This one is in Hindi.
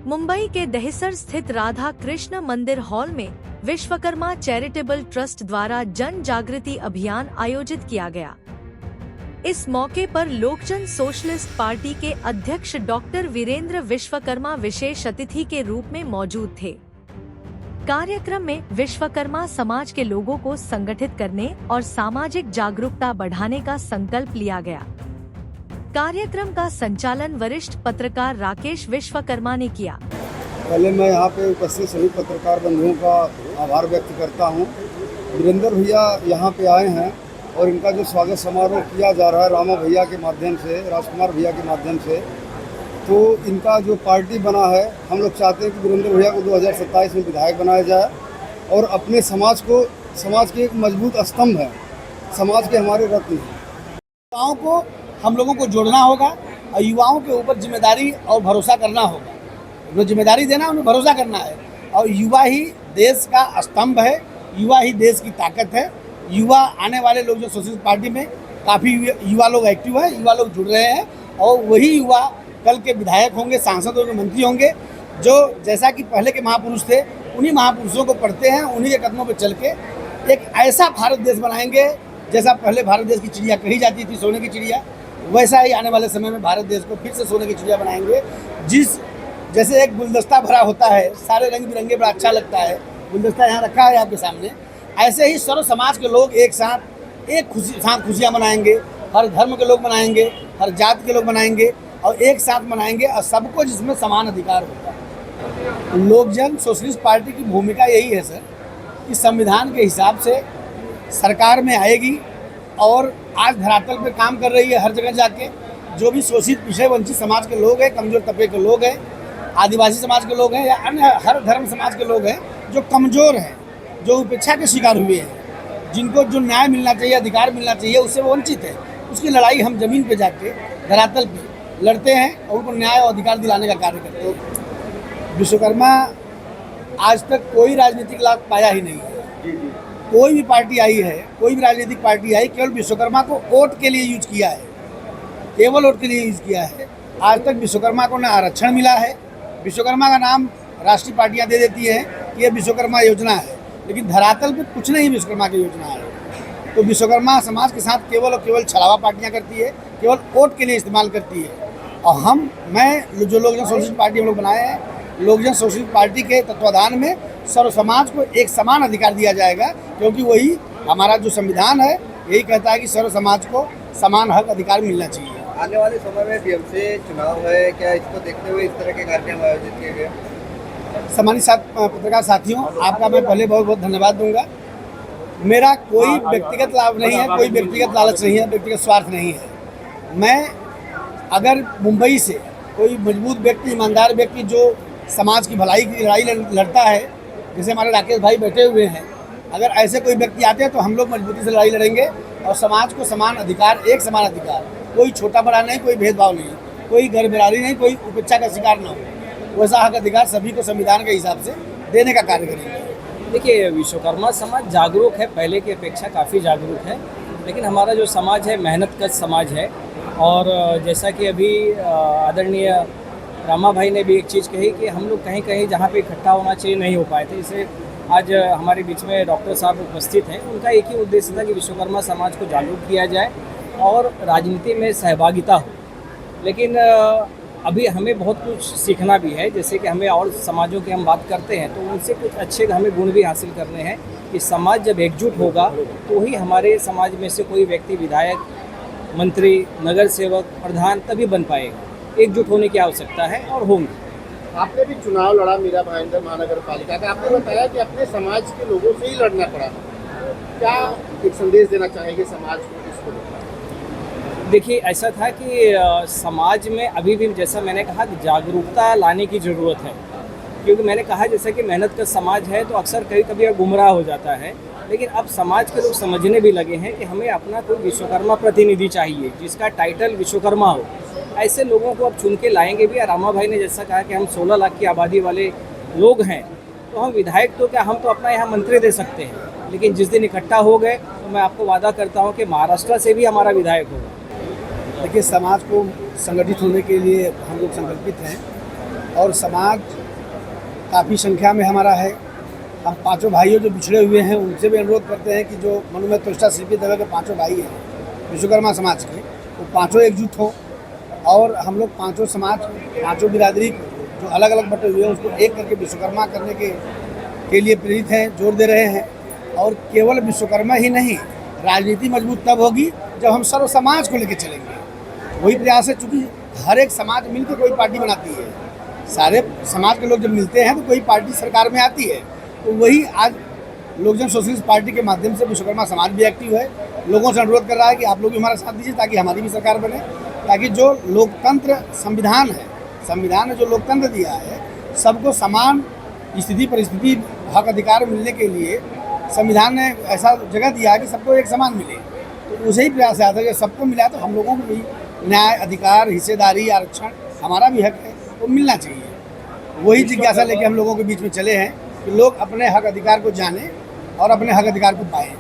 मुंबई के दहिसर स्थित राधा कृष्ण मंदिर हॉल में विश्वकर्मा चैरिटेबल ट्रस्ट द्वारा जन जागृति अभियान आयोजित किया गया। इस मौके पर लोकजन सोशलिस्ट पार्टी के अध्यक्ष डॉक्टर वीरेंद्र विश्वकर्मा विशेष अतिथि के रूप में मौजूद थे। कार्यक्रम में विश्वकर्मा समाज के लोगों को संगठित करने और सामाजिक जागरूकता बढ़ाने का संकल्प लिया गया। कार्यक्रम का संचालन वरिष्ठ पत्रकार राकेश विश्वकर्मा ने किया। पहले मैं यहाँ पे उपस्थित सभी पत्रकार बंधुओं का आभार व्यक्त करता हूँ। वीरेंद्र भैया यहाँ पे आए हैं और इनका जो स्वागत समारोह किया जा रहा है रामा भैया के माध्यम से, राजकुमार भैया के माध्यम से, तो इनका जो पार्टी बना है, हम लोग चाहते हैं कि वीरेंद्र भैया को 2027 में विधायक बनाया जाए और अपने समाज के एक मजबूत स्तंभ है, समाज के हमारे रत्न हैं। युवाओं को हम लोगों को जोड़ना होगा और युवाओं के ऊपर जिम्मेदारी और भरोसा करना होगा। जो जिम्मेदारी देना है उन्हें भरोसा करना है और युवा ही देश का स्तंभ है, युवा ही देश की ताकत है। युवा आने वाले लोग जो सोशलिस्ट पार्टी में काफ़ी युवा लोग एक्टिव हैं, युवा लोग जुड़ रहे हैं और वही युवा कल के विधायक होंगे, सांसद होंगे, मंत्री होंगे, जो जैसा कि पहले के महापुरुष थे उन्हीं महापुरुषों को पढ़ते हैं, उन्हीं के कदमों पर चल के एक ऐसा भारत देश बनाएंगे जैसा पहले भारत देश की चिड़िया कही जाती थी, सोने की चिड़िया, वैसा ही आने वाले समय में भारत देश को फिर से सोने की चिड़िया बनाएंगे। जैसे एक गुलदस्ता भरा होता है, सारे रंग बिरंगे, बड़ा अच्छा लगता है, गुलदस्ता यहाँ रखा है आपके सामने, ऐसे ही सर्व समाज के लोग एक साथ खुशियाँ मनाएंगे। हर धर्म के लोग मनाएंगे, हर जाति के लोग मनाएंगे और एक साथ मनाएंगे और सबको जिसमें समान अधिकार होगा। लोकजन सोशलिस्ट पार्टी की भूमिका यही है सर कि संविधान के हिसाब से सरकार में आएगी और आज धरातल पे काम कर रही है। हर जगह जाके जो भी शोषित पिछड़े वंचित समाज के लोग हैं, कमजोर तबके के लोग हैं, आदिवासी समाज के लोग हैं या अन्य हर धर्म समाज के लोग हैं जो कमज़ोर हैं, जो उपेक्षा के शिकार हुए हैं, जिनको जो न्याय मिलना चाहिए, अधिकार मिलना चाहिए, उससे वो वंचित है, उसकी लड़ाई हम जमीन पे जाके धरातल पे लड़ते हैं और उनको न्याय और अधिकार दिलाने का कार्य करते हैं। विश्वकर्मा आज तक कोई राजनीतिक लाभ पाया ही नहीं है। कोई भी पार्टी आई है, कोई भी राजनीतिक पार्टी आई, केवल विश्वकर्मा को वोट के लिए यूज किया है, केवल वोट के लिए यूज किया है। आज तक विश्वकर्मा को न आरक्षण मिला है। विश्वकर्मा का नाम राष्ट्रीय पार्टियां दे देती हैं कि ये विश्वकर्मा योजना है, लेकिन धरातल पे कुछ नहीं विश्वकर्मा की योजना है। तो विश्वकर्मा समाज के साथ केवल और केवल छलावा पार्टियां करती है, केवल वोट के लिए इस्तेमाल करती है। और मैं जो लोकजन सोशलिस्ट पार्टी हम लोग बनाए हैं, लोकजन सोशलिस्ट पार्टी के तत्वाधान में सर्व समाज को एक समान अधिकार दिया जाएगा, क्योंकि वही हमारा जो संविधान है यही कहता है कि सर्व समाज को समान हक अधिकार मिलना चाहिए। आने वाले समय में बीएमसी चुनाव है, क्या इसको देखते हुए इस तरह के कार्यक्रम आयोजित किए गए? सम्मानित पत्रकार साथियों, आपका मैं पहले बहुत बहुत धन्यवाद दूंगा। मेरा कोई व्यक्तिगत लाभ नहीं है, कोई व्यक्तिगत लालच नहीं है, व्यक्तिगत स्वार्थ नहीं है। मैं अगर मुंबई से कोई मजबूत व्यक्ति, ईमानदार व्यक्ति जो समाज की भलाई की लड़ाई लड़ता है, जैसे हमारे राकेश भाई बैठे हुए हैं, अगर ऐसे कोई व्यक्ति आते हैं तो हम लोग मजबूती से लड़ाई लड़ेंगे और समाज को समान अधिकार, एक समान अधिकार, कोई छोटा बड़ा नहीं, कोई भेदभाव नहीं, कोई गैरबराबरी नहीं, कोई उपेक्षा का शिकार न हो, वैसा हक अधिकार सभी को संविधान के हिसाब से देने का कार्य करेंगे। देखिए, विश्वकर्मा समाज जागरूक है, पहले की अपेक्षा काफ़ी जागरूक है, लेकिन हमारा जो समाज है मेहनत का समाज है। और जैसा कि अभी आदरणीय रामा भाई ने भी एक चीज़ कही कि हम लोग कहीं कहीं जहाँ पे इकट्ठा होना चाहिए नहीं हो पाए थे। इसे आज हमारे बीच में डॉक्टर साहब उपस्थित हैं, उनका एक ही उद्देश्य था कि विश्वकर्मा समाज को जागरूक किया जाए और राजनीति में सहभागिता हो। लेकिन अभी हमें बहुत कुछ सीखना भी है, जैसे कि हमें और समाजों की हम बात करते हैं तो उनसे कुछ अच्छे हमें गुण भी हासिल करने हैं कि समाज जब एकजुट होगा तो ही हमारे समाज में से कोई व्यक्ति विधायक, मंत्री, नगर सेवक, प्रधान तभी बन पाएगा। एकजुट होने की आवश्यकता है और होंगे। आपने भी चुनाव लड़ा मीरा भाईंदर महानगर पालिका का, आपने बताया कि अपने समाज के लोगों से ही लड़ना पड़ा, क्या एक संदेश देना चाहेंगे समाज को इसको? देखिए, ऐसा था कि समाज में अभी भी, जैसा मैंने कहा, कि जागरूकता लाने की ज़रूरत है, क्योंकि मैंने कहा जैसे कि मेहनत का समाज है तो अक्सर कभी कभी गुमराह हो जाता है। लेकिन अब समाज के लोग समझने भी लगे हैं कि हमें अपना कोई विश्वकर्मा प्रतिनिधि चाहिए जिसका टाइटल विश्वकर्मा हो। ऐसे लोगों को अब चुन के लाएंगे भी। रामा भाई ने जैसा कहा कि हम 16 लाख की आबादी वाले लोग हैं, तो हम विधायक तो क्या, हम तो अपना यहाँ मंत्री दे सकते हैं, लेकिन जिस दिन इकट्ठा हो गए तो मैं आपको वादा करता हूँ कि महाराष्ट्र से भी हमारा विधायक होगा। देखिए, समाज को संगठित होने के लिए हम लोग संकल्पित हैं और समाज काफ़ी संख्या में हमारा है। हम पांचों भाइयों जो बिछड़े हुए हैं उनसे भी अनुरोध करते हैं कि जो मनुमेध प्रतिष्ठा सीपी दवे के पांचों भाई हैं विश्वकर्मा समाज के, वो पांचों एकजुट हो और हम लोग पांचों समाज, पांचों बिरादरी जो अलग अलग बटे हुए हैं उसको एक करके विश्वकर्मा करने के लिए प्रेरित हैं, जोर दे रहे हैं। और केवल विश्वकर्मा ही नहीं, राजनीति मजबूत तब होगी जब हम सर्व समाज को लेकर चलेंगे। वही प्रयास है, चूँकि हर एक समाज मिलकर कोई पार्टी बनाती है, सारे समाज के लोग जब मिलते हैं तो कोई पार्टी सरकार में आती है। तो वही आज लोकजन सोशलिस्ट पार्टी के माध्यम से विश्वकर्मा समाज भी एक्टिव है, लोगों से अनुरोध कर रहा है कि आप लोग भी हमारा साथ दीजिए ताकि हमारी भी सरकार बने, ताकि जो लोकतंत्र संविधान है, संविधान ने जो लोकतंत्र दिया है, सबको समान स्थिति परिस्थिति हक अधिकार मिलने के लिए संविधान ने ऐसा जगह दिया है कि सबको एक समान मिले। तो उसे ही प्रयास आता है कि सबको मिला तो हम लोगों को भी न्याय, अधिकार, हिस्सेदारी, आरक्षण, हमारा भी हक है वो मिलना चाहिए। वही जिज्ञासा लेके हम लोगों के बीच में चले हैं कि लोग अपने हक अधिकार को जानें और अपने हक अधिकार को पाएं।